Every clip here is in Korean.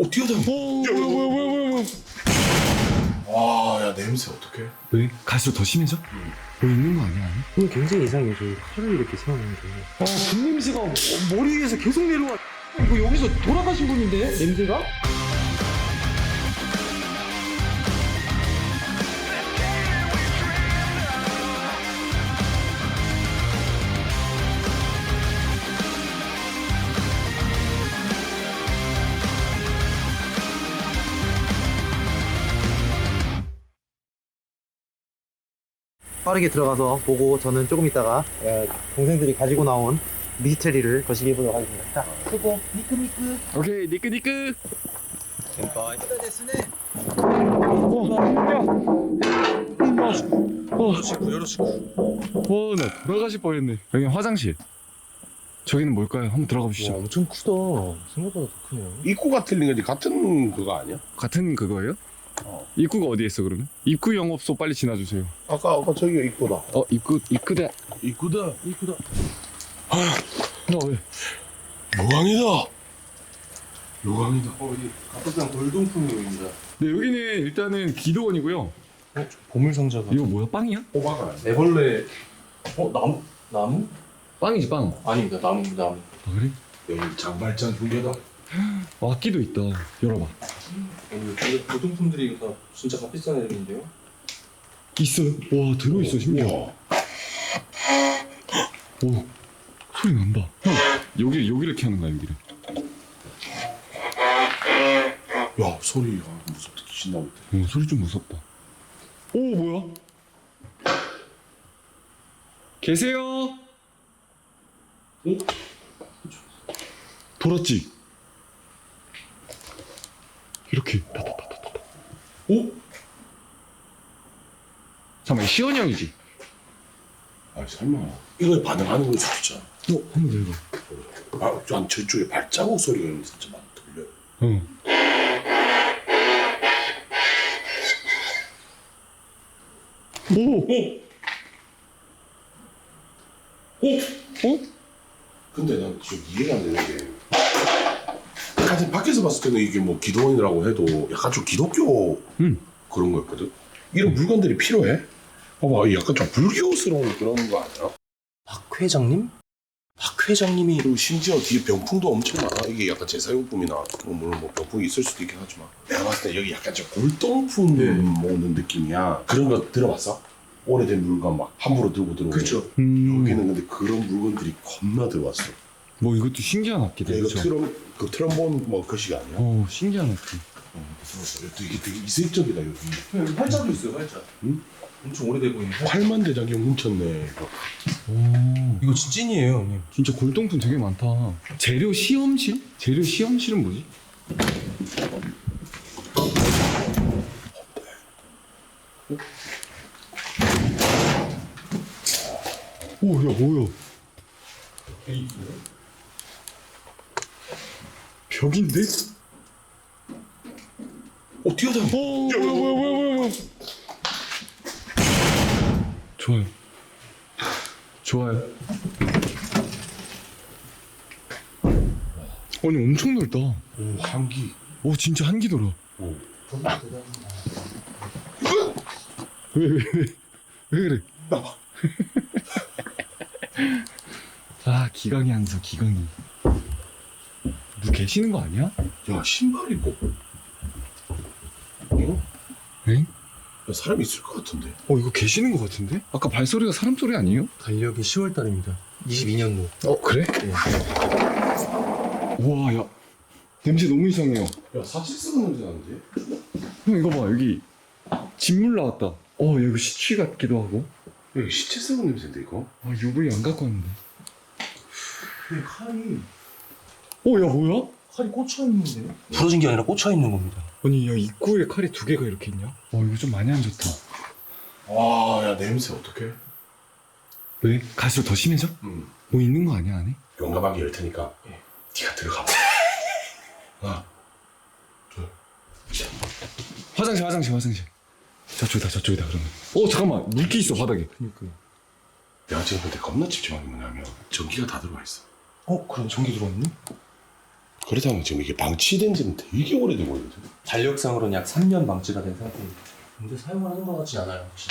뛰어다녀. 뭐야. 와, 야, 냄새 어떡해? 왜? 갈수록 더 심해져? 뭐 있는 거 아니야? 오늘 굉장히 이상해요. 저 칼을 이렇게 세워놓는데. 아, 그 냄새가 머리 위에서 계속 내려와. 이거 여기서 돌아가신 분인데? 냄새가? 빠르게 들어가서 보고 저는 조금 있다가 동생들이 가지고 나온 미스테리를 거시기 해보도록 하겠습니다. 자, 수고 미끄미끄. 오케이, 니끄니끄. senpai. 나 돌아가실 뻔했네. 여기 화장실. 저기는 뭘까요? 한번 들어가 보시죠. 엄청 크다. 생각보다 더 크네요. 입구가 틀린 거지. 같은 그거 아니야? 같은 그거예요? 입구가 어디에 있어 그러면? 입구 영업소 빨리 지나주세요. 아까 저기가 입구다. 입구다. 입구다. 나 왜? 요강이다. 요강이다. 여기 가뜩한 돌동풍입니다. 네, 여기는 일단은 기도원이고요. 보물상자가. 이거 뭐야? 빵이야? 호박은 아니야. 애벌레. 나무? 빵이지 빵. 아닙니다. 나무. 아, 그래? 여기 장발장 흉계다. 악기도 있다. 열어봐. 오늘 보통품들이 다 진짜 값비싼 애들인데요? 있어요? 와, 들어있어 심지어. 우와. 오, 소리 난다. 형, 여기를 이렇게 하는 거야, 여기를. 야, 소리가 무섭다. 귀신 나올 때. 소리 좀 무섭다. 오, 뭐야? 계세요? 돌았지? 이렇게. 타타타타타. 오? 잠깐만, 시원이 형이지? 아, 설마. 이거에 반응하는 걸 수도 있잖아. 한번 더 해봐. 아, 저쪽에 발자국 소리가 진짜 많이 들려요. 응. 근데 난 지금 이해가 안 되는 게 사실 밖에서 봤을 때는 이게 뭐 기도원이라고 해도 약간 좀 기독교 그런 거였거든. 이런 물건들이 필요해? 봐봐, 약간 좀 불교스러운 그런 거 아니야? 박 회장님? 박 회장님이 그리고 심지어 뒤에 병풍도 엄청 많아. 이게 약간 제사용품이나 물론 뭐 병풍이 있을 수도 있긴 하지만 내가 봤을 때 여기 약간 좀 골동품 모으는 느낌이야. 그런 거 들어봤어? 오래된 물건 막 함부로 들고 들어오고. 그렇죠. 여기는 근데 그런 물건들이 겁나 들어왔어. 뭐 이것도 신기한 악기다. 이거 그쵸? 트럼본 뭐 것이 아니야? 신기한 악기. 이게 되게 이색적이다 여기. 활자도 있어요. 활자. 응? 엄청 오래돼 보이는 활자. 팔만 대장경 훔쳤네. 오, 이거 찐이에요, 형님. 진짜 골동품 되게 많다. 재료 시험실? 재료 시험실은 뭐지? 오, 야, 뭐야? 벽인데? 뛰어다녀. 뭐야. 좋아요. 아니, 엄청 넓다. 오, 한기. 오, 진짜 한기 돌아. 오. 왜 그래? 나봐. 아, 기강이 한서 기강이. 누구 계시는 거 아니야? 야, 신발이고. 어? 엥? 야, 사람 있을 것 같은데. 이거 계시는 거 같은데? 아까 발소리가 사람 소리 아니에요? 달력이 10월 달입니다. 22년도. 그래? 네. 우와, 야, 냄새 너무 이상해요. 야, 사치스러운 냄새 나는데? 형, 이거 봐, 여기 진물 나왔다. 이거 시체 같기도 하고. 여기 시체 썩은 냄새인데 이거? UV 안 갖고 왔는데. 그 칼이 야, 뭐야? 칼이 꽂혀 있는데요? 부러진 게 아니라 꽂혀 있는 겁니다. 아니, 야, 입구에 칼이 2개가 이렇게 있냐? 이거 좀 많이 안 좋다. 와, 야, 냄새 어떡해? 왜? 갈수록 더 심해져? 응. 뭐 있는 거 아니야, 안에? 용감하게 열 테니까 네가 들어가 봐. 하나, 둘, 셋. 화장실. 저쪽이다, 그러면. 잠깐만, 물기 있어, 바닥에. 그니까요. 내가 지금 근데 겁나 집중한 게 뭐냐면 전기가 다 들어와 있어. 그럼 전기 들어왔네? 그렇다면 지금 이게 방치된 지는 되게 오래되고 있는데. 달력상으로는 약 3년 방치가 된 상태입니다. 근데 사용을 하는 것 같진 않아요, 혹시.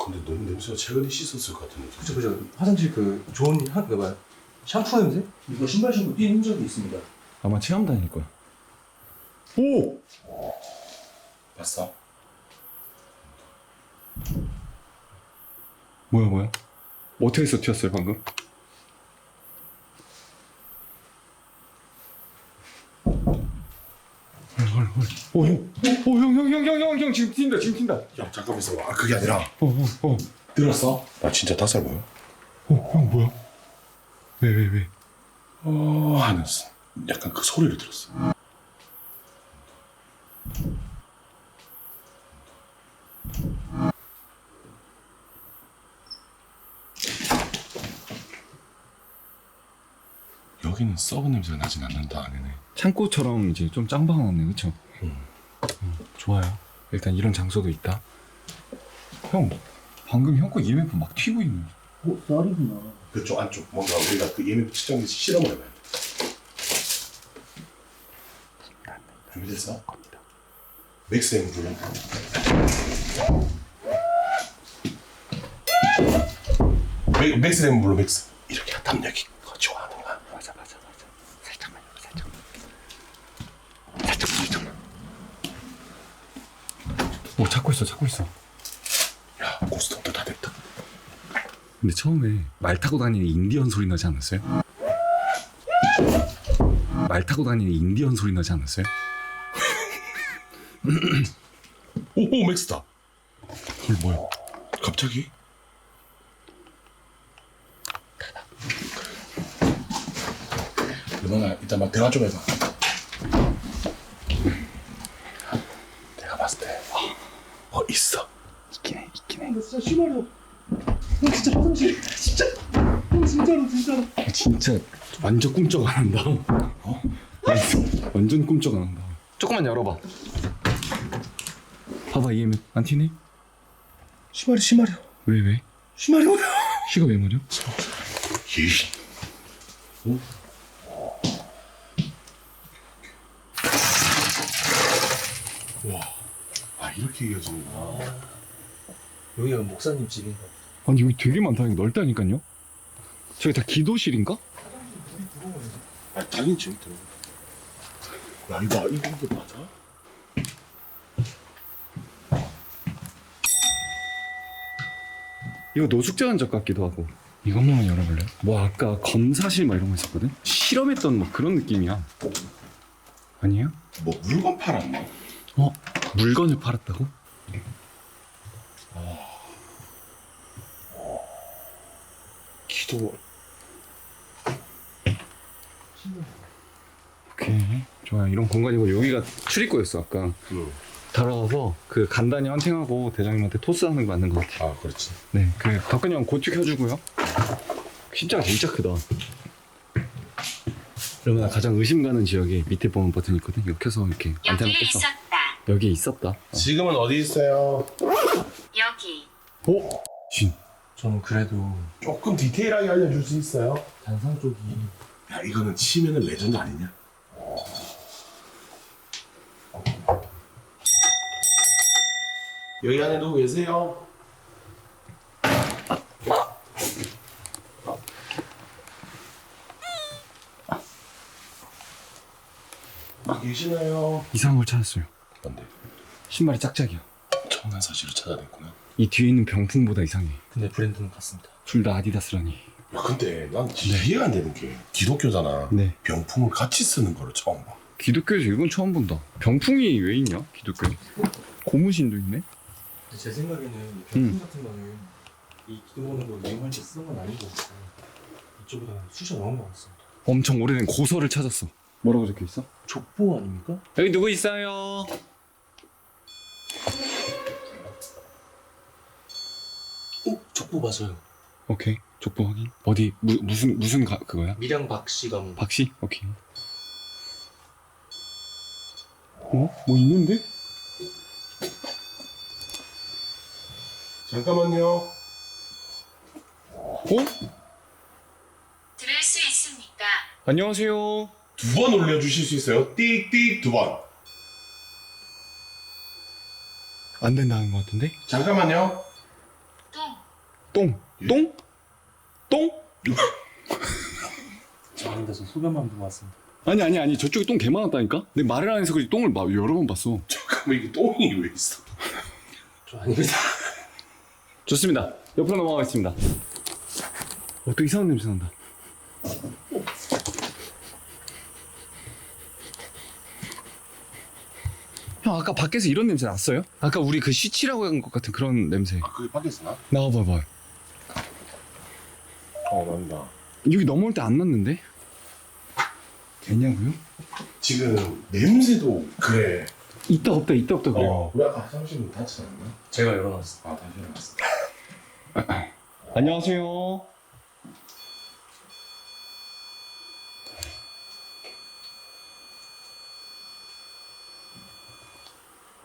근데 너무 냄새가 최근에 씻었을 것 같은데. 그죠. 화장실 그 좋은 그 뭐야 샴푸 냄새? 이거 신발 신고 뛴 흔적이 있습니다. 아마 체험단일 거야. 오! 봤어? 뭐야? 어떻게 튀었어요 방금? 형 지금 튄다. 야 잠깐만 있어봐. 아 그게 아니라 어. 들었어? 나 진짜 닭살 보여? 형 뭐야? 왜? 하는 약간 그 소리를 들었어. 여기는 썩은 냄새가 나진 않는다 안에네. 창고처럼 이제 좀 짱박아놨네, 그쵸? 좋아요. 일단 이런 장소도 있다. 형, 방금 형 거 EMF 막 튀고 있네. 쌀이구나. 그쪽 안쪽 뭔가 우리가 그 EMF 측정기 실험을 해봐야 돼. 준비됐어? 맥스 엠 불러. 맥스 엠 불러 맥스. 이렇게 담력이 더 좋아하는 거야. 맞아. 살짝만. 오, 찾고 있어. 야 고스톱도 다 됐다. 근데 처음에 말 타고 다니는 인디언 소리 나지 않았어요? 오 맥스다. 헐, 뭐야? 갑자기? 누나 이따 막 대화 좀 해봐. 내가 봤을 때 있어. 있긴 해. 진짜 심하려. 진짜 화장실 진짜로. 진짜 완전 꿈쩍 안 한다. 완전 꿈쩍 안 한다. 조금만 열어봐. 봐봐, EMF 안 튀네? 심하려. 왜? 심하려. 키가 왜 말이야? 아 이렇게 이어지는구나. 여기가 목사님 집인가? 아니 여기 되게 많다. 여기 넓다니까요. 저기 다 기도실인가? 아 당연히 재밌더라고. 야 이거 맞아? 이거 노숙자 흔적 같기도 하고. 이거 한 번만 열어볼래요? 뭐 아까 검사실 막 이런 거 있었거든? 실험했던 뭐 그런 느낌이야. 아니에요? 뭐 물건 팔았나? 물건을 팔았다고? 기도. 오케이, 좋아요. 이런 공간이고 여기가 출입구였어 아까. 들어가서 그 간단히 헌팅하고 대장님한테 토스하는 거 맞는 것 같아. 아 그렇지. 네, 그 덕근이 형 고추 켜주고요. 십자가 진짜 크다. 그러면 가장 의심 가는 지역에 밑에 보면 버튼 있거든. 이거 켜서 이렇게 안테나 여기에 꽂어. 있었다. 여기에 있었다. 지금은 어디 있어요? 여기. 진. 저는 그래도 조금 디테일하게 알려줄 수 있어요? 단상 쪽이 야 이거는 치면은 레전드 아니냐? 여기 안에 누구 계세요? 계시나요? 이상한 걸 찾았어요. 뭔데? 신발이 짝짝이야. 엄청난 사실을 찾아냈구나. 이 뒤에 있는 병풍보다 이상해. 근데 브랜드는 같습니다. 둘 다 아디다스라니. 야 근데 난 이해가 안 되는 게 기독교잖아. 네. 병풍을 같이 쓰는 거를 처음 봐. 기독교에서 이건 처음 본다. 병풍이 왜 있냐? 기독교에. 고무신도 있네. 제 생각에는 이 병풍 같은 거는 이 기도 보는 거 유행할 때 쓰는 건 아닌 것 같고 이쪽보다는 쑤셔 넣은 것 같습니다. 엄청 오래된 고서를 찾았어. 뭐라고 적혀 있어? 족보 아닙니까? 여기 누구 있어요? 족보 맞아요. 오케이. 족보 확인. 어디 무슨 그거야? 밀양 박씨 가문. 박씨? 오케이. 뭐 있는데? 잠깐만요. 들을 수 있습니까? 안녕하세요. 두 번 올려주실 수 있어요? 띡띡 2번. 안 된다는 것 같은데? 잠깐만요. 똥? 똥? 똥? 저 아닌데 저 소변만 보고 왔습니다. 아니 저쪽에 똥 개 많았다니까? 내 말을 안 해서 그렇지 똥을 막 여러 번 봤어. 잠깐만 이게 똥이 왜 있어? 저 아닙니다. 좋습니다. 옆으로 넘어가겠습니다. 또 이상한 냄새 난다. 형 아까 밖에서 이런 냄새 났어요? 아까 우리 그 쉬치라고 한 것 같은 그런 냄새. 아 그게 밖에서 나? 나와봐봐요. 난다. 여기 넘어올 때 안 났는데? 되냐고요? 지금 냄새도 그래. 있다 없다 그래요. 우리 아까 화장실 문 닫지 않았나? 제가 열어놨어. 아 다시 열어놨어. 안녕하세요.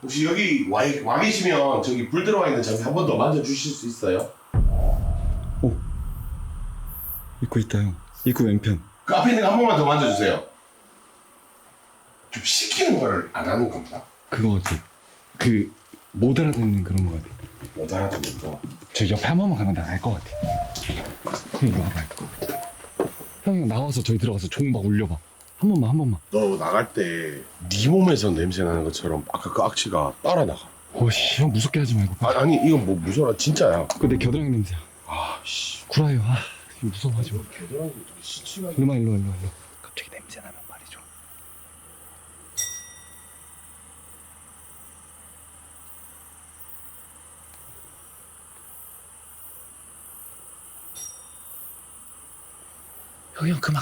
혹시 여기 와 계시면 저기 불 들어와 있는 장비 한 번 더 만져주실 수 있어요? 입구 있다 형. 입구 왼편. 그 앞에 있는 거 한 번만 더 만져주세요. 좀 시키는 걸 안 하는 겁니다. 그거 같아. 그 못 알아듣는 그런 거 같아. 못 알아듣는 거. 저 옆에 한 번만 가면 나 알 것 같아. 형 이리 와봐요. 형 나와서 저기 들어가서 종 막 울려봐. 한 번만. 너 나갈 때 네 몸에서 냄새 나는 것처럼 아까 그 악취가 따라 나가. 오씨 형 무섭게 하지 말고. 아니 이건 뭐 무서워 진짜야. 그거 내 겨드랑이 냄새야. 아씨. 구라요. 무서워하지 마. 겨드랑이 시치가. 일로 와. 갑자기 냄새 나면 말이죠. 형 그만.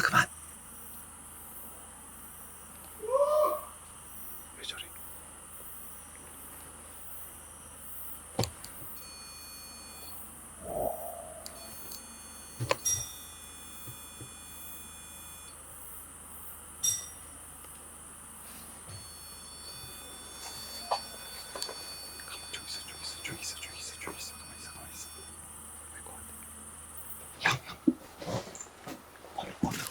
왜 저래? 저기 있어. 가만히 있어. 알 것 같아. 형.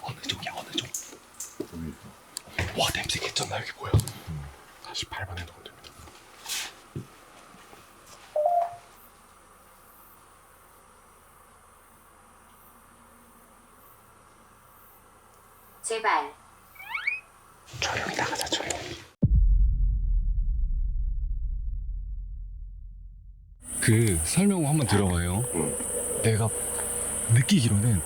어느 쪽이야, 어느 쪽? 와, 냄새 개쩐다. 여기 뭐야? 다시 8번 해놓으면 됩니다. 제발. 조용히 나가자, 조용히. 그 설명 한번 들어봐요. 내가 느끼기로는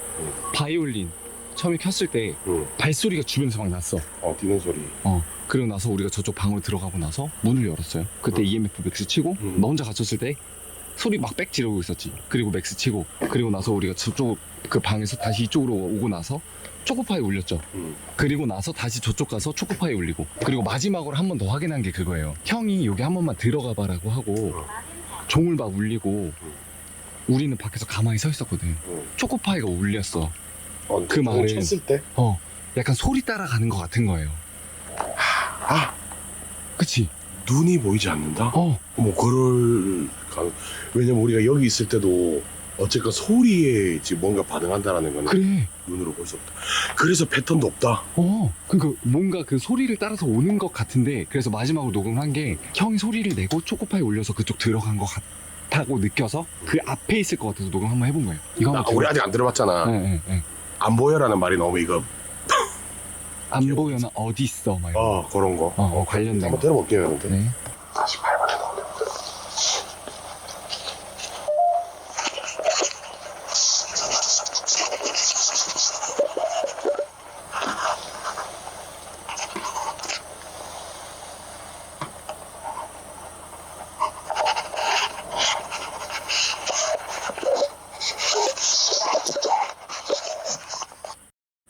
바이올린 처음에 켰을 때 발소리가 주변에서 막 났어. 뛰는 소리. 그리고 나서 우리가 저쪽 방으로 들어가고 나서 문을 열었어요. 그때 EMF 맥스 치고 너 혼자 갇혔을 때 소리 막 빽 지르고 있었지. 그리고 맥스 치고 그리고 나서 우리가 저쪽 그 방에서 다시 이쪽으로 오고 나서 초코파이 울렸죠. 그리고 나서 다시 저쪽 가서 초코파이 울리고 그리고 마지막으로 한 번 더 확인한 게 그거예요. 형이 여기 한 번만 들어가 봐라고 하고 종을 막 울리고 우리는 밖에서 가만히 서 있었거든. 초코파이가 울렸어. 그 말은 쳤을 때? 약간 소리 따라가는 것 같은 거예요. 그치? 눈이 보이지 않는다? 뭐 그럴 가능. 왜냐면 우리가 여기 있을 때도 어쨌건 소리에 지금 뭔가 반응한다라는 거는 그래. 눈으로 볼 수 없다. 그래서 패턴도 없다. 그러니까 뭔가 그 소리를 따라서 오는 것 같은데 그래서 마지막으로 녹음한 게 형이 소리를 내고 초코파이 올려서 그쪽 들어간 것 같다고 느껴서 그 앞에 있을 것 같아서 녹음 한번 해본 거예요. 이거 한번 우리 아직 안 들어봤잖아. 네. 안 보여라는 말이 나오면 이거 안 보여나 어디 있어 막 이런 그런 거. 관련된 한번 거. 들어볼게요, 여러분들. 네. 다시 8번 해놓으면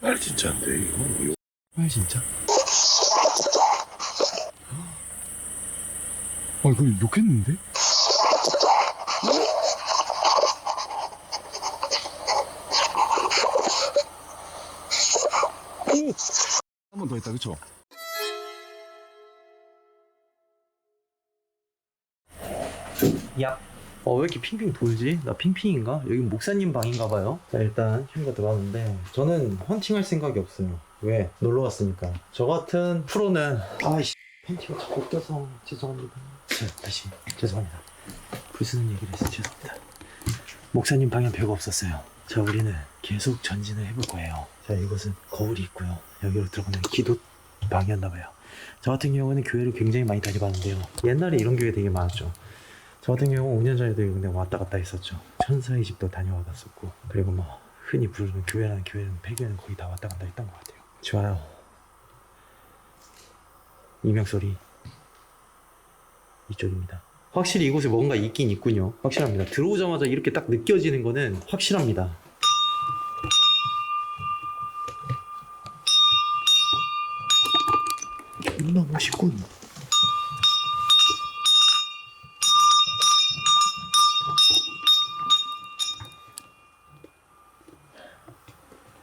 말 진짜인데 이거. 말 진짜? 이거 욕했는데? 한 번 더 했다, 그쵸? 야. 왜 이렇게 핑핑 돌지? 나 핑핑인가? 여기 목사님 방인가 봐요. 자, 일단 휴가 들어왔는데 저는 헌팅할 생각이 없어요. 왜? 놀러 갔으니까. 저 같은 프로는 아이씨 팬티가 자꾸 껴서 죄송합니다. 자, 다시 죄송합니다. 불쓰는 얘기를 해서 죄송합니다. 목사님 방엔 별거 없었어요. 자, 우리는 계속 전진을 해볼 거예요. 자, 이곳은 거울이 있고요. 여기로 들어가면 기도 방이었나봐요. 저 같은 경우는 교회를 굉장히 많이 다녀봤는데요. 옛날에 이런 교회 되게 많았죠. 저 같은 경우 5년 전에도 그냥 왔다 갔다 했었죠. 천사의 집도 다녀와 봤었고, 그리고 뭐 흔히 부르는 교회라는 교회는 폐교회는 거의 다 왔다 갔다 했던 것 같아요. 좋아요. 이명소리 이쪽입니다. 확실히 이곳에 뭔가 있긴 있군요. 확실합니다. 들어오자마자 이렇게 딱 느껴지는 거는 확실합니다. 존나 멋있군.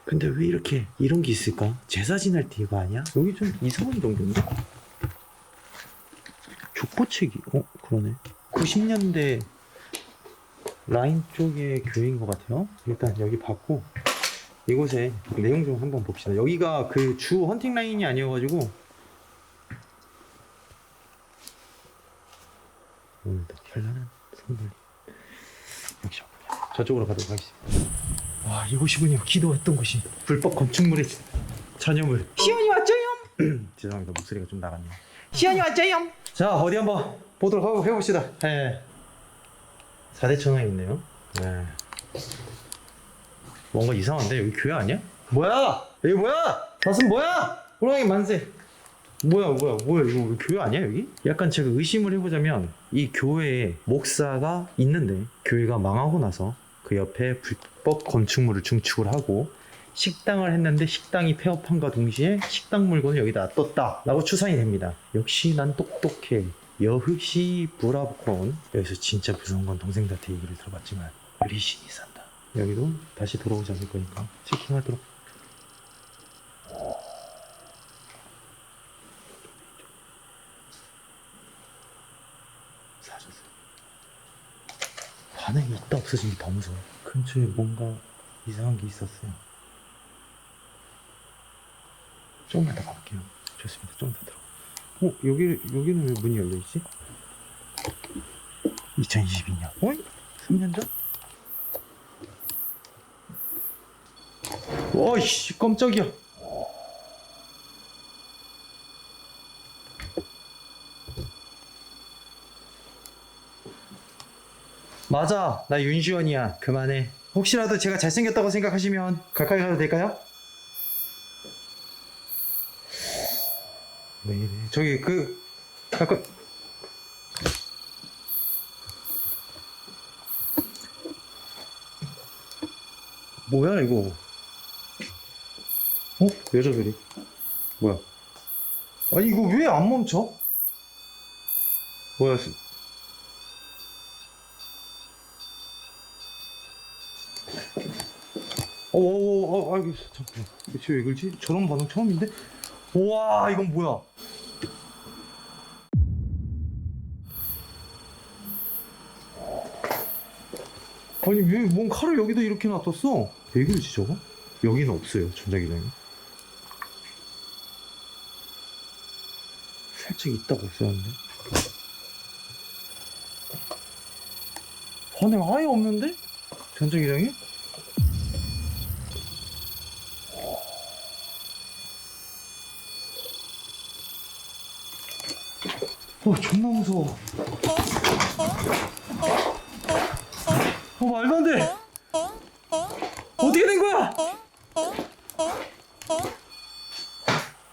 근데 왜 이렇게 이런 게 있을까? 제사 지낼 때 이거 아니야? 여기 좀 이상한 정도인데? 족보책이 그러네. 90년대 라인 쪽의 교회인 것 같아요. 일단 여기 봤고 이곳에 내용 좀 한번 봅시다. 여기가 그 주 헌팅 라인이 아니어가지고 오늘도 현란한 선물이 역시 없군요. 저쪽으로 가도록 하겠습니다. 와, 이곳이군요. 기도했던 곳이. 불법 건축물의 전유물. 시연이 왔죠요? 죄송합니다. 목소리가 좀 나갔네요. 시연이 왔죠요? 자, 어디 한번 보도록 해봅시다. 네. 4대 천왕이 있네요. 네. 뭔가 이상한데? 여기 교회 아니야? 뭐야? 여기 뭐야? 가슴 뭐야? 호랑이 만세. 뭐야 이거 왜 교회 아니야 여기? 약간 제가 의심을 해보자면 이 교회에 목사가 있는데 교회가 망하고 나서 그 옆에 불법 건축물을 증축을 하고 식당을 했는데 식당이 폐업함과 동시에 식당 물건을 여기다 뒀다 라고 추산이 됩니다. 역시 난 똑똑해. 여흑시 브라보콘. 여기서 진짜 무서운 건 동생들한테 얘기를 들어봤지만 의리신이 산다. 여기도 다시 돌아오지 않을 거니까 체킹하도록. 사라졌어요. 반응이 있다 없어진 게 더 무서워. 근처에 뭔가 이상한 게 있었어요. 조금만 더 가볼게요. 좋습니다. 좀 더 들어. 여기는 왜 문이 열려있지? 2022년. 어이? 3년 전? 어이씨, 깜짝이야. 맞아, 나 윤시원이야. 그만해. 혹시라도 제가 잘생겼다고 생각하시면 가까이 가도 될까요? 왜 이래? 저기 가까 뭐야 이거? 여자들이 뭐야? 아니 이거 왜 안 멈춰? 뭐야? 알겠어. 잠깐만. 대체 왜 그러지? 저런 반응 처음인데? 우와, 이건 뭐야? 아니, 왜 뭔 칼을 여기다 이렇게 놔뒀어? 왜 그러지, 저거? 여기는 없어요, 전자기장이. 살짝 있다고 없었는데? 반응 아예 없는데? 전자기장이? 존나 무서워. 말도 안 돼. 어떻게 된 거야?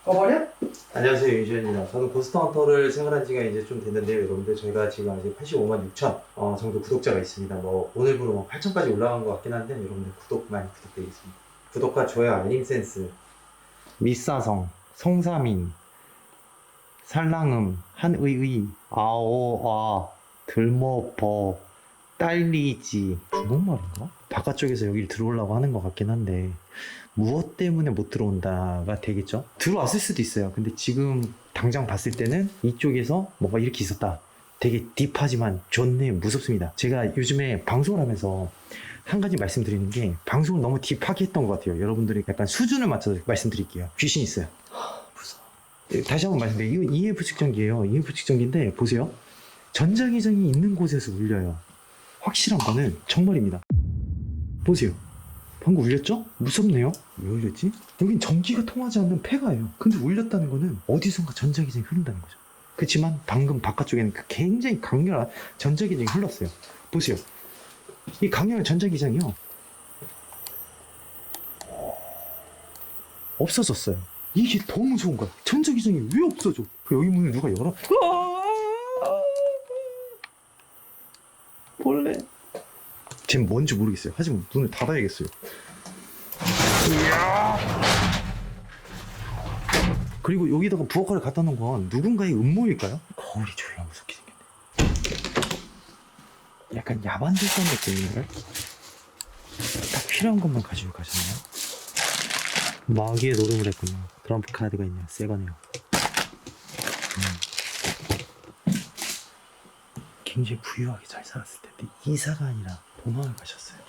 말이야? 안녕하세요, 윤시현입니다. 저는 고스트헌터를 생활한 지가 이제 좀 됐는데요, 여러분들. 저희가 지금 아직 85만 6천 정도 구독자가 있습니다. 뭐 오늘부로 뭐 8천까지 올라간 것 같긴 한데 여러분들 구독 많이 부탁드리겠습니다. 구독과 좋아요, 알림 센스, 밑사성, 성사민, 살랑음, 한의의, 아오아, 들모버, 딸리지. 중국말인가? 바깥쪽에서 여기를 들어오려고 하는 것 같긴 한데 무엇 때문에 못 들어온다가 되겠죠? 들어왔을 수도 있어요. 근데 지금 당장 봤을 때는 이쪽에서 뭔가 이렇게 있었다. 되게 딥하지만 좋네, 무섭습니다. 제가 요즘에 방송을 하면서 한 가지 말씀드리는 게 방송을 너무 딥하게 했던 것 같아요. 여러분들이 약간 수준을 맞춰서 말씀드릴게요. 귀신 있어요. 무서워. 다시 한번 말씀드려요. 이거 EF 측정기예요. EF 측정기인데 보세요. 전자기장이 있는 곳에서 울려요. 확실한 거는 정말입니다. 보세요. 방금 울렸죠? 무섭네요. 왜 울렸지? 여긴 전기가 통하지 않는 폐가예요. 근데 울렸다는 거는 어디선가 전자기장이 흐른다는 거죠. 그렇지만 방금 바깥쪽에는 굉장히 강렬한 전자기장이 흘렀어요. 보세요. 이 강렬한 전자기장이요. 없어졌어요. 이게 더 무서운 거야. 전자기장이 왜 없어져? 여기 문을 누가 열어? 벌레. 쟤는 뭔지 모르겠어요. 하지만 눈을 닫아야겠어요. 그리고 여기다가 부엌칼을 갖다 놓은 건 누군가의 음모일까요? 거울이 졸라 무섭게 생겼네. 약간 야반들성 느낌인가요? 딱 필요한 것만 가지고 가셨네요. 마귀의 노름을 했군요. 트럼프 카드가 있네요. 새거네요. 굉장히 부유하게 잘 살았을 텐데 이사가 아니라 도망을 가셨어요.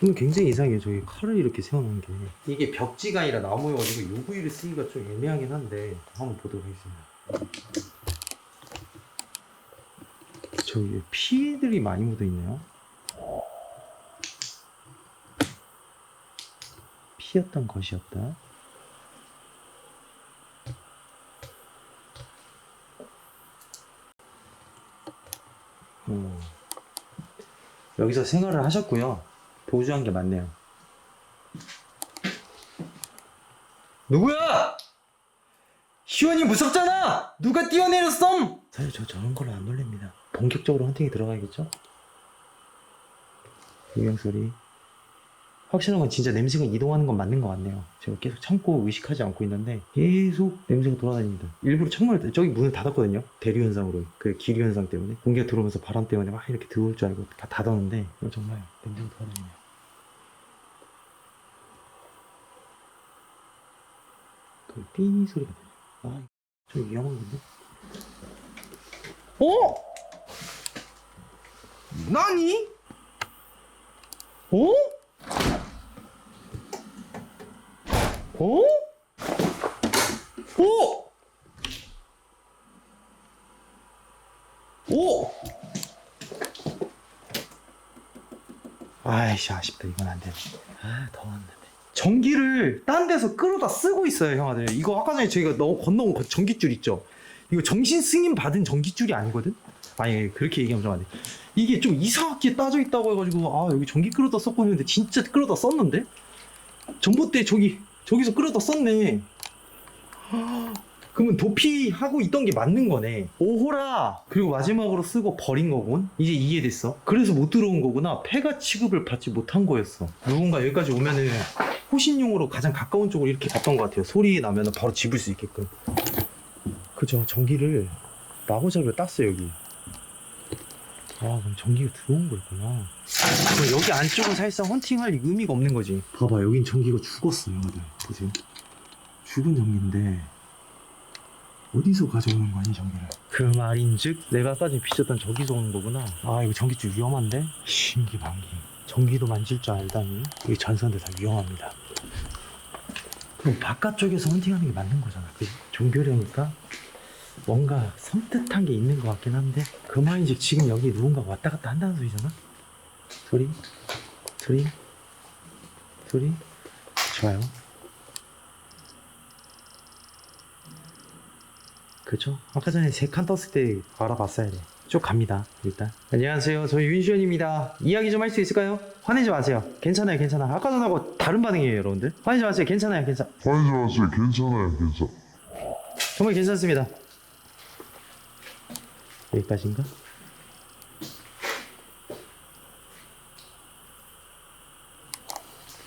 오늘 굉장히 이상해요. 저기 칼을 이렇게 세워놓은 게 이게 벽지가 아니라 나무여가지고 요 부위를 쓰기가 좀 애매하긴 한데 한번 보도록 하겠습니다. 저기 피들이 많이 묻어있네요. 피였던 것이었다. 여기서 생활을 하셨고요. 보조한 게 맞네요. 누구야? 시원이 무섭잖아! 누가 뛰어내렸어? 사실 저 저런 걸로 안 놀랍니다. 본격적으로 헌팅이 들어가야겠죠? 유명소리. 확실한 건 진짜 냄새가 이동하는 건 맞는 것 같네요. 제가 계속 참고 의식하지 않고 있는데 계속 냄새가 돌아다닙니다. 일부러 창문을 저기 문을 닫았거든요. 대류 현상으로 그 기류 현상 때문에 공기가 들어오면서 바람 때문에 막 이렇게 들어올 줄 알고 다 닫았는데 정말 냄새가 돌아다니네요. 그 삐 소리가 나요. 아, 저 위험한 건데? 어? 나니? 어? 어? 오! 오! 아이씨, 아쉽다. 이건 안 되네. 아, 더 왔는데. 전기를 딴 데서 끌어다 쓰고 있어요, 형아들. 이거 아까 전에 저희가 건너온 전기줄 있죠? 이거 정신 승인 받은 전기줄이 아니거든? 아니, 그렇게 얘기하면 좀 안 돼. 이게 좀 이상하게 따져 있다고 해가지고, 아, 여기 전기 끌어다 썼고 했는데, 진짜 끌어다 썼는데? 전봇대 저기서 끌어다 썼네. 그러면 도피하고 있던 게 맞는 거네. 오호라. 그리고 마지막으로 쓰고 버린 거군. 이제 이해됐어. 그래서 못 들어온 거구나. 폐가 취급을 받지 못한 거였어. 누군가 여기까지 오면은 호신용으로 가장 가까운 쪽으로 이렇게 갔던 것 같아요. 소리 나면 바로 집을 수 있게끔. 그죠. 전기를 마구잡이로 땄어 여기. 아, 그럼 전기가 들어온 거였구나. 그럼 여기 안쪽은 사실상 헌팅할 의미가 없는 거지. 봐봐, 여긴 전기가 죽었어요. 보세요. 죽은 전기인데 어디서 가져오는 거 아니, 전기를? 그 말인즉 내가 아까 전에 비쳤던 저기서 오는 거구나. 아, 이거 전기줄 위험한데? 신기방기. 전기도 만질 줄 알다니. 이게 전선들 다 위험합니다. 그럼 바깥쪽에서 헌팅하는 게 맞는 거잖아. 그지? 종교려니까 뭔가 섬뜩한 게 있는 것 같긴 한데, 그 말인즉 지금 여기 누군가가 왔다 갔다 한다는 소리잖아? 소리? 소리? 소리? 좋아요. 그쵸? 아까 전에 3칸 떴을 때 알아봤어야 돼. 쭉 갑니다, 일단. 안녕하세요. 저희 윤시현입니다. 이야기 좀 할 수 있을까요? 화내지 마세요. 괜찮아요, 괜찮아. 아까 전하고 다른 반응이에요, 여러분들. 화내지 마세요. 괜찮아요, 괜찮아. 화내지 마세요. 괜찮아요. 괜찮아. 정말 괜찮습니다. 여기까지인가?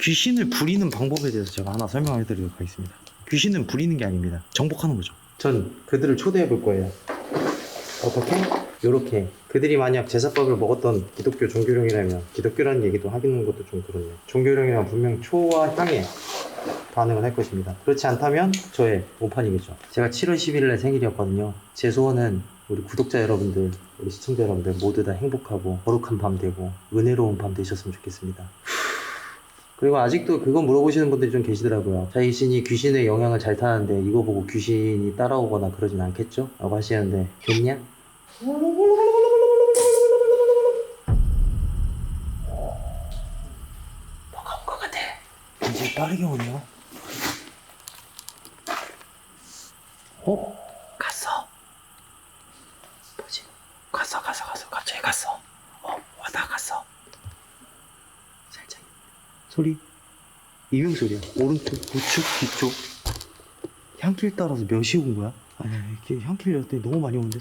귀신을 부리는 방법에 대해서 제가 하나 설명해 드리도록 하겠습니다. 귀신은 부리는 게 아닙니다. 정복하는 거죠. 전 그들을 초대해 볼 거예요. 어떻게? 요렇게. 그들이 만약 제사밥을 먹었던 기독교 종교령이라면, 기독교라는 얘기도 하기는 것도 좀 그렇네요. 종교령이라면 분명 초와 향에 반응을 할 것입니다. 그렇지 않다면 저의 오판이겠죠. 제가 7월 11일에 생일이었거든요. 제 소원은 우리 구독자 여러분들, 우리 시청자 여러분들 모두 다 행복하고 거룩한 밤 되고 은혜로운 밤 되셨으면 좋겠습니다. 그리고 아직도 그거 물어보시는 분들이 좀 계시더라고요. 자신이 귀신의 영향을 잘 타는데 이거 보고 귀신이 따라오거나 그러진 않겠죠? 라고 하시는데 됐냐? 뭐가 온 것 같아. 굉장히 빠르게 오네요. 갔어. 뭐지? 갔어. 갑자기 갔어. 나갔어. 살짝. 소리. 이명 소리야. 오른쪽, 우측, 뒤쪽. 향길 따라서 몇이 온 거야? 아니야, 이렇게 향길 열때 너무 많이 오는데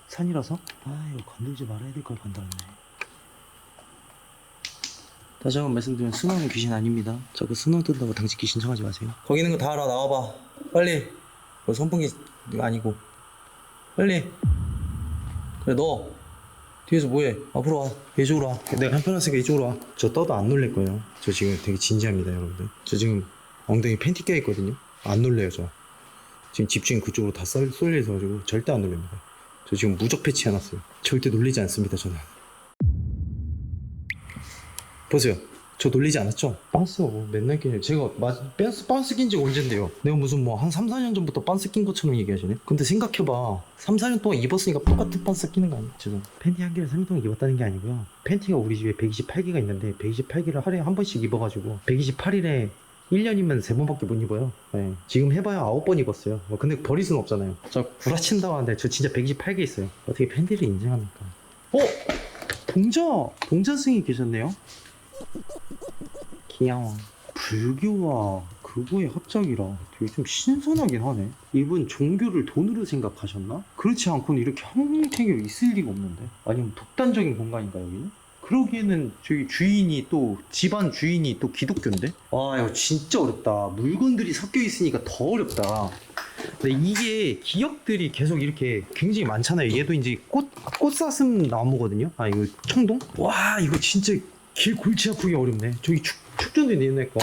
산이라서? 아, 이거 건들지 말아야 될 걸 건들었네. 다시 한번 말씀드리면 스노우는 귀신 아닙니다. 자꾸 스노우 뜬다고 당직기 신청하지 마세요. 거기 있는 거 다 알아. 나와봐. 빨리. 뭐 선풍기 아니고. 빨리. 그래, 너 뒤에서 뭐해? 앞으로 와. 이쪽으로 와. 내가 한편했으니까 이쪽으로 와. 저 떠도 안 놀랄 거예요. 저 지금 되게 진지합니다, 여러분들. 저 지금 엉덩이 팬티 껴있거든요. 안 놀래요, 저. 지금 집중이 그쪽으로 다 쏠려 있어가지고 절대 안 놀랍니다. 저 지금 무적 패치해놨어요. 절대 놀리지 않습니다, 저는. 보세요. 저 놀리지 않았죠? 빤스가 뭐 맨날 끼냐. 제가 빤스 낀 지 언젠데요? 내가 무슨 뭐 한 3, 4년 전부터 빤스 낀 것처럼 얘기하시네? 근데 생각해봐. 3, 4년 동안 입었으니까 똑같은 빤스 끼는 거 아니야? 죄송. 팬티 한 개를 3년 동안 입었다는 게 아니고요. 팬티가 우리 집에 128개가 있는데 128개를 하루에 한 번씩 입어가지고 128일에 1년이면 3번밖에 못 입어요. 네. 지금 해봐야 9번 입었어요. 근데 버릴 수는 없잖아요. 저 구라친다고 하는데 저 진짜 128개 있어요. 어떻게 팬티를 인정합니까? 동자승이 계셨네요? 귀여워. 불교와 그거의 합작이라 되게 좀 신선하긴 하네. 이분 종교를 돈으로 생각하셨나? 그렇지 않고는 이렇게 형태가 있을 리가 없는데. 아니면 독단적인 공간인가 여기는? 그러기에는 저기 주인이 또 집안 주인이 또 기독교인데? 와 이거 진짜 어렵다. 물건들이 섞여 있으니까 더 어렵다. 근데 이게 기억들이 계속 이렇게 굉장히 많잖아요. 얘도 이제 꽃사슴 나무거든요. 아 이거 청동? 와 이거 진짜 길 골치 아프게 어렵네. 저기 축전도 있네 거.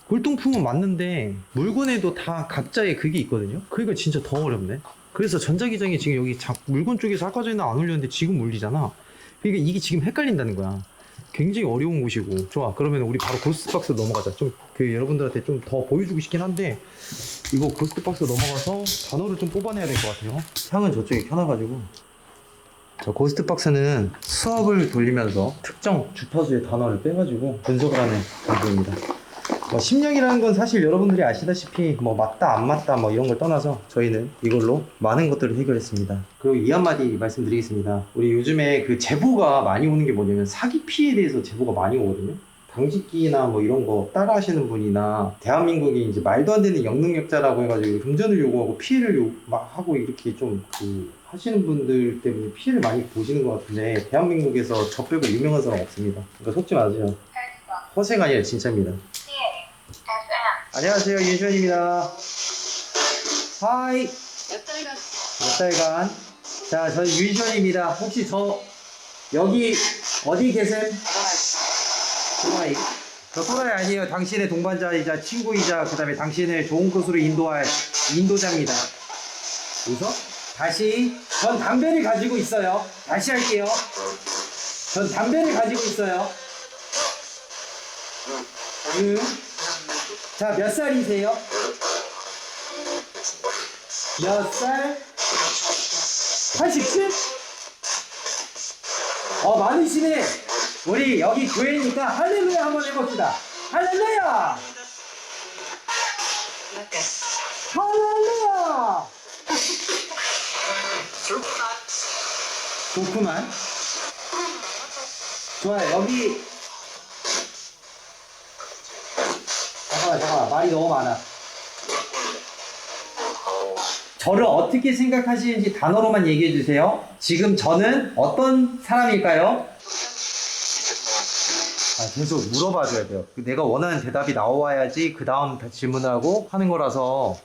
골동품은 맞는데 물건에도 다 각자의 그게 있거든요. 그러니까 진짜 더 어렵네. 그래서 전자기장이 지금 여기 물건 쪽에서 아까 전에는 안 올렸는데 지금 올리잖아. 그러니까 이게 지금 헷갈린다는 거야. 굉장히 어려운 곳이고. 좋아, 그러면 우리 바로 고스트박스 넘어가자. 좀 여러분들한테 좀 더 보여주고 싶긴 한데 이거 고스트박스 넘어가서 단어를 좀 뽑아내야 될 것 같아요. 향은 저쪽에 켜놔가지고. 자, 고스트박스는 수업을 돌리면서 특정 주파수의 단어를 빼가지고 분석을 하는 장비입니다. 심령이라는 건 사실 여러분들이 아시다시피 뭐 맞다 안 맞다 뭐 이런 걸 떠나서 저희는 이걸로 많은 것들을 해결했습니다. 그리고 이 한마디 말씀드리겠습니다. 우리 요즘에 그 제보가 많이 오는 게 뭐냐면 사기 피해에 대해서 제보가 많이 오거든요. 당직기나 뭐 이런 거 따라 하시는 분이나 대한민국이 이제 말도 안 되는 영능력자라고 해가지고 금전을 요구하고 피해를 하고 이렇게 좀 하시는 분들 때문에 피해를 많이 보시는 것 같은데 대한민국에서 저 빼고 유명한 사람 없습니다. 그러니까 속지 마세요. 허세가 아니라 진짜입니다. 안녕하세요, 윤시원입니다. 하이. 몇 달간. 자, 저는 윤시원입니다. 혹시 여기 어디 계셈? 또라이. 저 또라이 아니에요. 당신의 동반자이자 친구이자 그 다음에 당신을 좋은 곳으로 인도할 인도자입니다. 웃어? 다시. 전 담배를 가지고 있어요. 다시 할게요. 전 담배를 가지고 있어요. 자, 몇 살이세요? 몇 살? 87? 많으시네. 우리 여기 교회니까 할렐루야 한번 해봅시다. 할렐루야! 할렐루야! 좋구만. 좋아요. 여기 잠깐만 말이 너무 많아. 저를 어떻게 생각하시는지 단어로만 얘기해 주세요. 지금 저는 어떤 사람일까요? 계속 물어봐줘야 돼요. 내가 원하는 대답이 나와야지 그 다음 질문을 하고 하는 거라서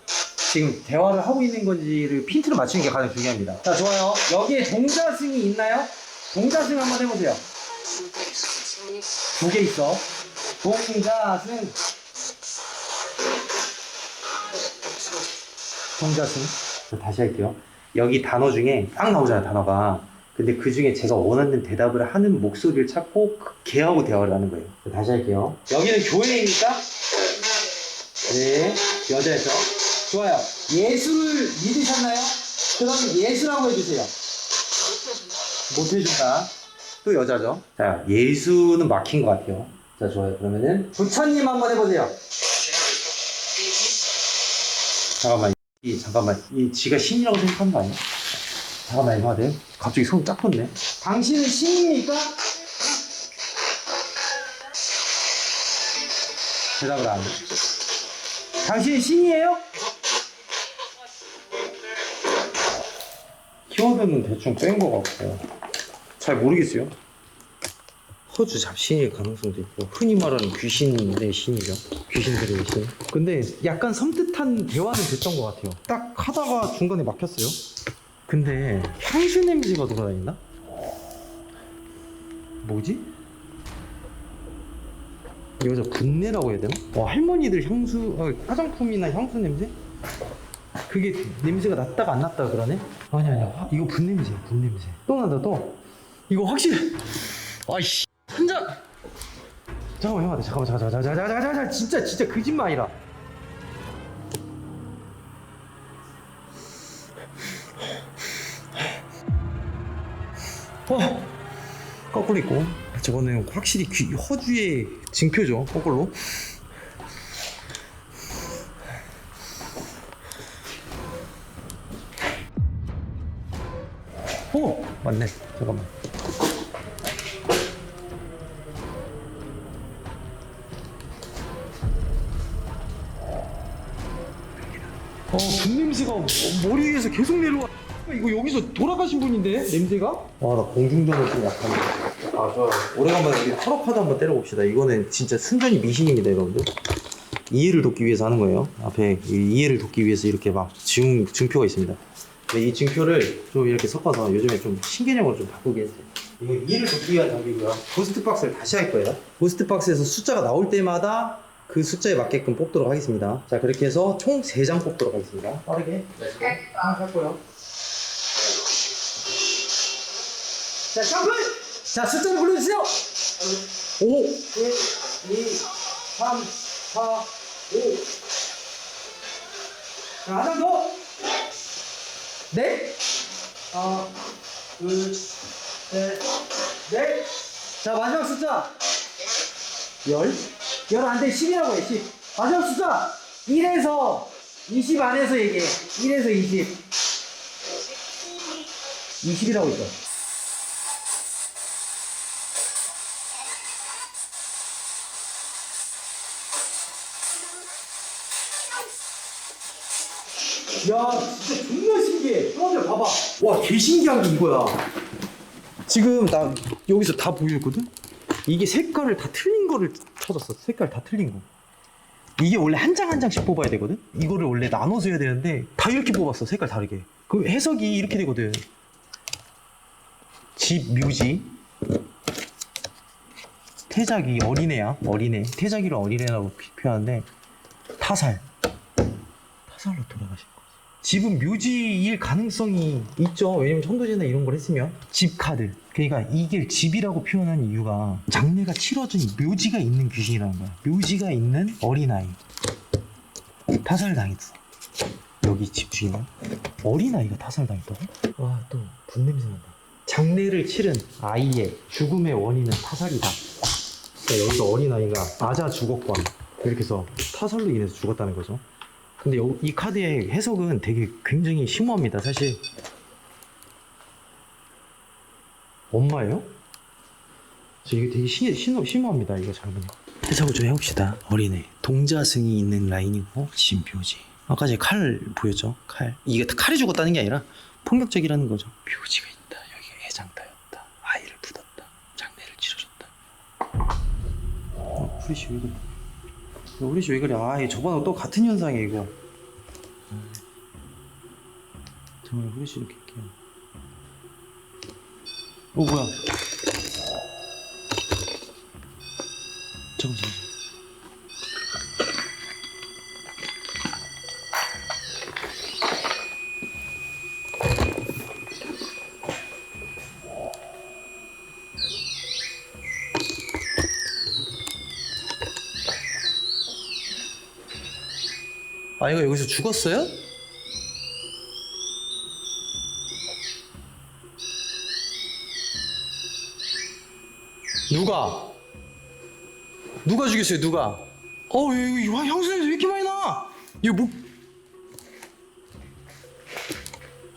지금 대화를 하고 있는 건지를 핀트로 맞추는 게 가장 중요합니다. 자, 좋아요. 여기에 동자승이 있나요? 동자승 한번 해보세요. 2개 있어. 동자승. 동자승. 다시 할게요. 여기 단어 중에 딱 나오잖아요, 단어가. 근데 그 중에 제가 원하는 대답을 하는 목소리를 찾고 걔하고 대화를 하는 거예요. 다시 할게요. 여기는 교회입니까? 네, 여자에서. 좋아요. 예수를 믿으셨나요? 그럼 예수라고 해주세요. 못 해준다. 또 여자죠. 자, 예수는 막힌 것 같아요. 자, 좋아요. 그러면은 부처님 한번 해보세요. 잠깐만. 이 지가 신이라고 생각하는 거 아니야? 잠깐만, 이거 돼. 갑자기 손 딱 뻗네. 당신은 신입니까? 대답을 안 해. 당신은 신이에요? 키워드는 대충 뺀 것 같고요. 잘 모르겠어요. 허주 잡신일 가능성도 있고, 흔히 말하는 귀신의 신이죠. 귀신들의 신. 근데 약간 섬뜩한 대화는 됐던 것 같아요. 딱 하다가 중간에 막혔어요. 근데 향수 냄새가 돌아다닌다? 뭐지? 이 여자 분내라고 해야 되나? 와, 할머니들 화장품이나 향수 냄새? 그게 냄새가 났다가 안 났다가 그러네? 아니야. 이거 분냄새야, 분냄새. 또 난다, 또. 이거 확실히. 아이씨. 혼자. 잠깐만. 진짜 거짓말이라. 거꾸로 있고. 저거는 확실히 허주의 징표죠, 거꾸로. 맞네. 잠깐만. 분냄새가 머리 위에서 계속 내려와. 이거 여기서 돌아가신 분인데, 냄새가? 와, 나 공중전화 좀 약한데. 좋아요. 오래간만에 우리 타로카드 한번 때려봅시다. 이거는 진짜 순전히 미신입니다, 여러분들. 이해를 돕기 위해서 하는 거예요. 앞에 이해를 돕기 위해서 이렇게 막 증표가 있습니다. 이 증표를 좀 이렇게 섞어서 요즘에 좀 신개념으로 좀 바꾸게 했어요. 이거 이해를 돕기 위한 답이고요. 고스트 박스를 다시 할 거예요. 고스트 박스에서 숫자가 나올 때마다 그 숫자에 맞게끔 뽑도록 하겠습니다. 자, 그렇게 해서 총 3장 뽑도록 하겠습니다. 빠르게. 하나 할 자, 점프! 자, 숫자를 불러주세요! 5, 1, 2, 3, 4, 5. 자, 하나 더! 네? 하나, 둘, 셋, 넷! 자, 마지막 숫자! 10 안 돼, 10이라고 해, 10. 마지막 숫자! 1에서 20 안에서 얘기해. 1에서 20. 20이라고 있어. 야, 진짜 존나 신기해. 형들 봐봐. 와, 개 신기한 게 이거야. 지금 나 여기서 다 보여줬거든? 이게 색깔을 다 틀린 거를 찾았어. 색깔 다 틀린 거. 이게 원래 한 장 한 장씩 뽑아야 되거든? 이거를 원래 나눠서 해야 되는데 다 이렇게 뽑았어. 색깔 다르게. 그 해석이 이렇게 되거든. 집, 묘지. 태작이 어린애야. 어린애. 태작이를 어린애라고 표현하는데 타살로 돌아가신 거. 집은 묘지일 가능성이 있죠. 왜냐면 천도제나 이런 걸 했으면. 집 카드. 그러니까 이게 집이라고 표현한 이유가 장례가 치러진 묘지가 있는 귀신이라는 거야. 묘지가 있는 어린아이. 타살당했어. 여기 집 주인은 어린아이가 타살당했다고? 와, 또 분냄새 난다. 장례를 치른 아이의 죽음의 원인은 타살이다. 그러니까 여기서 어린아이가 맞아 죽었건 이렇게 해서 타살로 인해서 죽었다는 거죠. 근데 이 카드의 해석은 되게 굉장히 심오합니다. 사실 엄마예요? 이게 되게 심오합니다. 이거 잘 보니까. 해석을 좀 해봅시다. 어린애 동자승이 있는 라인이고 진표지. 아까 제가 칼 보였죠? 칼. 이게 칼이 죽었다는 게 아니라 폭력적이라는 거죠. 묘지가 있다. 여기 애장타였다. 아이를 묻었다. 장례를 치러줬다. 후리씨 왜 그래? 후리씨 왜 그래? 저번에 또 같은 현상이야 이거. 잠깐만, 후리씨 이렇게 할게요. 뭐야? 잠깐만. 아이가 여기서 죽었어요? 누가 죽였어요? 누가? 이거 향수 냄새 왜 이렇게 많이 나? 이거 뭐?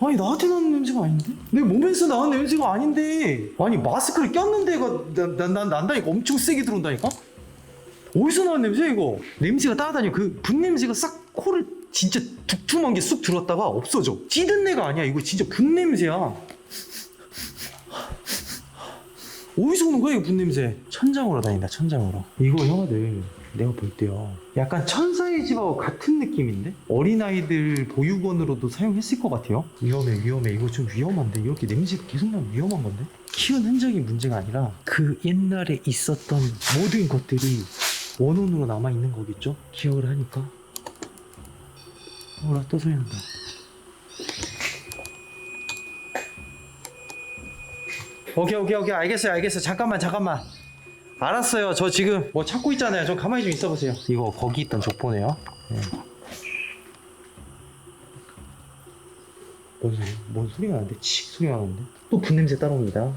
아니 나한테 나는 냄새가 아닌데? 내 몸에서 나는 냄새가 아닌데. 아니 마스크를 꼈는데 난다니까. 엄청 세게 들어온다니까? 어디서 나는 냄새야 이거? 냄새가 따라다녀. 그 분냄새가 싹 코를 진짜 두툼한 게 쑥 들어왔다가 없어져. 찌든 내가 아니야. 이거 진짜 분냄새야. 어디서 오는 거야 이거 분냄새? 천장으로 다닌다, 천장으로. 이거 형아들 내가 볼 때요, 약간 천사의 집하고 같은 느낌인데? 어린아이들 보육원으로도 사용했을 것 같아요. 위험해. 이거 좀 위험한데? 이렇게 냄새가 계속 나면 위험한 건데? 키운 흔적이 문제가 아니라 그 옛날에 있었던 모든 것들이 원혼으로 남아있는 거겠죠? 기억을 하니까. 나 또 소리 난다. 오케이. 알겠어요. 잠깐만. 알았어요. 저 지금 뭐 찾고 있잖아요. 좀 가만히 좀 있어보세요. 이거 거기 있던 족보네요. 네. 뭔 소리가 나는데? 칙 소리가 나는데? 또 분냄새 따라옵니다.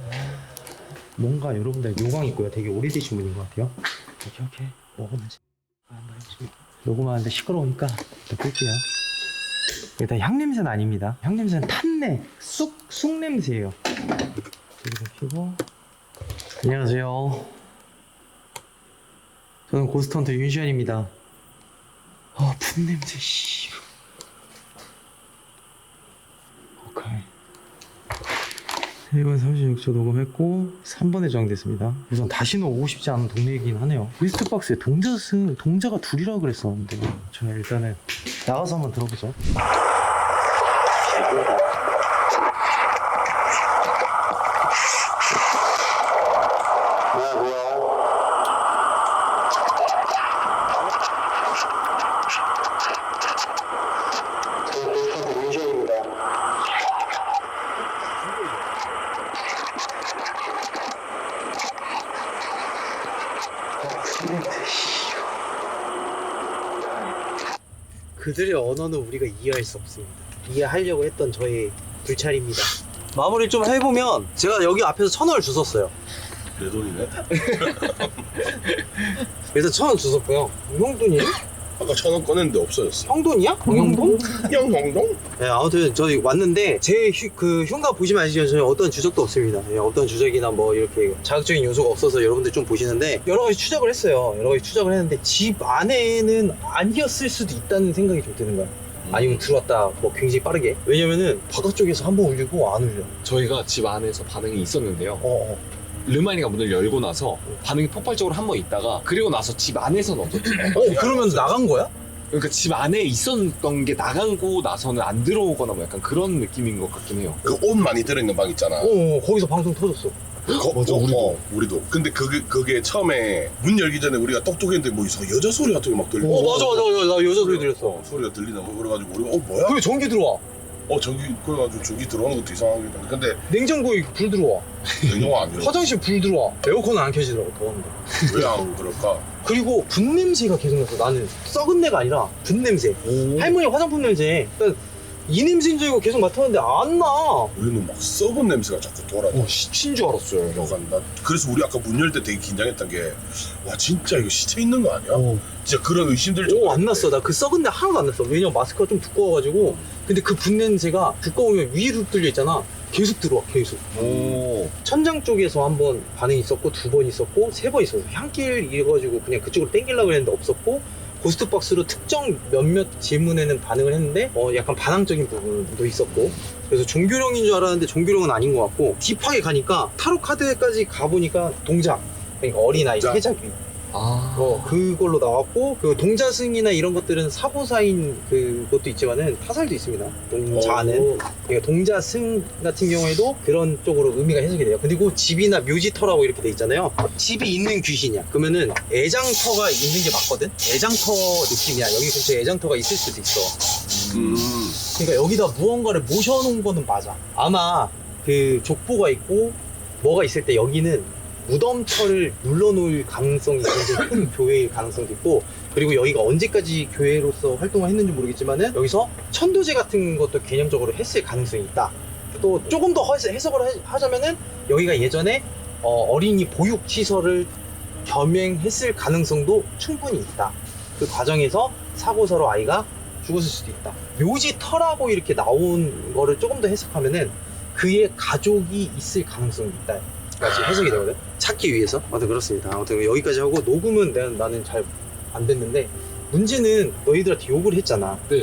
뭔가 여러분들 요강 있고요. 되게 오래되신 분인 것 같아요. 오케이. 먹으면서. 녹음하는데 시끄러우니까 일단 끌게요. 일단 향냄새는 아닙니다. 향냄새는 탄내, 쑥 냄새예요. 이렇게 켜고. 안녕하세요. 저는 고스트헌터 윤시현입니다. 분냄새, 씨. 오케이. 1분 36초 녹음했고 3번에 저장됐습니다. 우선 다시는 오고 싶지 않은 동네이긴 하네요. 리스트박스에 동자가 둘이라고 그랬었는데 저는 일단은 나가서 한번 들어보죠. 그들의 언어는 우리가 이해할 수 없습니다. 이해하려고 했던 저의 불찰입니다. 마무리를 좀 해보면 제가 여기 앞에서 1,000원을 주웠어요. 내 돈이네. 일단 1,000원 주웠고요. 형 돈이에요? 아까 1,000원 꺼냈는데 없어졌어. 형 돈이야? 형돈? 형동? 네, 아무튼 저희 왔는데 제 흉가 보시면 아시죠? 저희 어떤 주적도 없습니다. 어떤 주적이나 뭐 이렇게 자극적인 요소가 없어서 여러분들 좀 보시는데 여러 가지 추적을 했어요. 여러 가지 추적을 했는데 집 안에는 아니었을 수도 있다는 생각이 좀 드는 거야. 아니면 들어왔다 뭐 굉장히 빠르게. 왜냐면은 바깥쪽에서 한번 울리고 안 울려. 저희가 집 안에서 반응이 있었는데요. 르마니가 문을 열고 나서 반응이 폭발적으로 한 번 있다가 그리고 나서 집 안에서는 없었죠. 그러면 나간 거야? 그러니까 집 안에 있었던 게 나가고 나서는 안 들어오거나 뭐 약간 그런 느낌인 것 같긴 해요. 그 옷 많이 들어있는 방 있잖아. 거기서 방송 터졌어. 맞아, 우리도. 근데 그게 처음에 문 열기 전에 우리가 똑똑했는데 뭐 이상 여자 소리 같은 게 막 들리고. 맞아. 나 여자 소리 들렸어. 소리가 들리나 뭐 그래가지고 우리가 뭐야? 그게 전기 들어와. 전기 그래가지고 전기 들어오는 것도 이상하게 했는데 근데 냉장고에 불 들어와. 냉장고 안 열어. 화장실 불 들어와. 에어컨은 안 켜지더라고, 더운데. 왜 안 그럴까? 그리고 분 냄새가 계속 났어. 나는 썩은 내가 아니라 분 냄새. 할머니 화장품 냄새. 그러니까 이 냄새인 줄 알고 계속 맡았는데 안 나. 우리는 막 썩은 냄새가 자꾸 돌아다녀. 시체인 줄 알았어요. 약간 그래서 우리 아까 문 열 때 되게 긴장했던 게 와 진짜 이거 시체 있는 거 아니야? 진짜 그런 의심들 좀. 안 났어. 나 그 썩은 내 하나도 안 났어. 왜냐면 마스크가 좀 두꺼워가지고. 근데 그 분 냄새가 두꺼우면 위로 뚫려 있잖아. 계속 들어와, 계속. 천장 쪽에서 한 번 반응이 있었고, 2번 있었고, 3번 있었어. 향길 이래가지고 그냥 그쪽으로 땡기려고 했는데 없었고, 고스트박스로 특정 몇몇 질문에는 반응을 했는데 약간 반항적인 부분도 있었고, 그래서 종교령인 줄 알았는데 종교령은 아닌 것 같고, 딥하게 가니까 타로 카드까지 가보니까 동작, 그러니까 어린아이 세자귀 그걸로 나왔고, 그 동자승이나 이런 것들은 사보사인 그것도 있지만은 타살도 있습니다. 동자는. 그러니까 동자승 같은 경우에도 그런 쪽으로 의미가 해석이 돼요. 그리고 집이나 묘지터라고 이렇게 돼 있잖아요. 집이 있는 귀신이야. 그러면은 애장터가 있는 게 맞거든? 애장터 느낌이야. 여기 근처에 애장터가 있을 수도 있어. 그러니까 여기다 무언가를 모셔놓은 거는 맞아. 아마 그 족보가 있고 뭐가 있을 때 여기는 무덤처를 눌러놓을 가능성이 굉장히 큰 교회일 가능성도 있고, 그리고 여기가 언제까지 교회로서 활동을 했는지 모르겠지만은 여기서 천도제 같은 것도 개념적으로 했을 가능성이 있다. 또 조금 더 해석을 하자면은 여기가 예전에 어린이 보육 시설을 겸행했을 가능성도 충분히 있다. 그 과정에서 사고서로 아이가 죽었을 수도 있다. 묘지 터라고 이렇게 나온 거를 조금 더 해석하면은 그의 가족이 있을 가능성이 있다. 까지 해석이 되거든. 찾기 위해서. 아무튼 그렇습니다. 아무튼 여기까지 하고 녹음은 나는 잘 안 됐는데 문제는 너희들한테 욕을 했잖아. 네.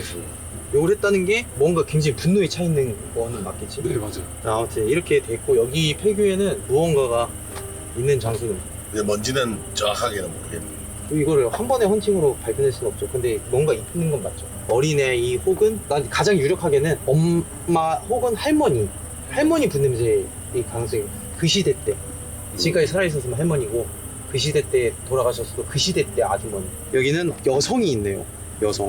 욕을 했다는 게 뭔가 굉장히 분노에 차 있는 거는 맞겠지? 네, 맞아요. 아무튼 이렇게 됐고 여기 폐교에는 무언가가 있는 장소는 근데 뭔지는 정확하게는 모르겠네. 이거를 한 번에 헌팅으로 발견할 수는 없죠. 근데 뭔가 있는 건 맞죠. 어린아이 혹은 난 가장 유력하게는 엄마 혹은 할머니 분냄새의 가능성이 그 시대 때 지금까지 살아있었으면 할머니고 그 시대 때 돌아가셨어도 그 시대 때 아주머니. 여기는 여성이 있네요. 여성.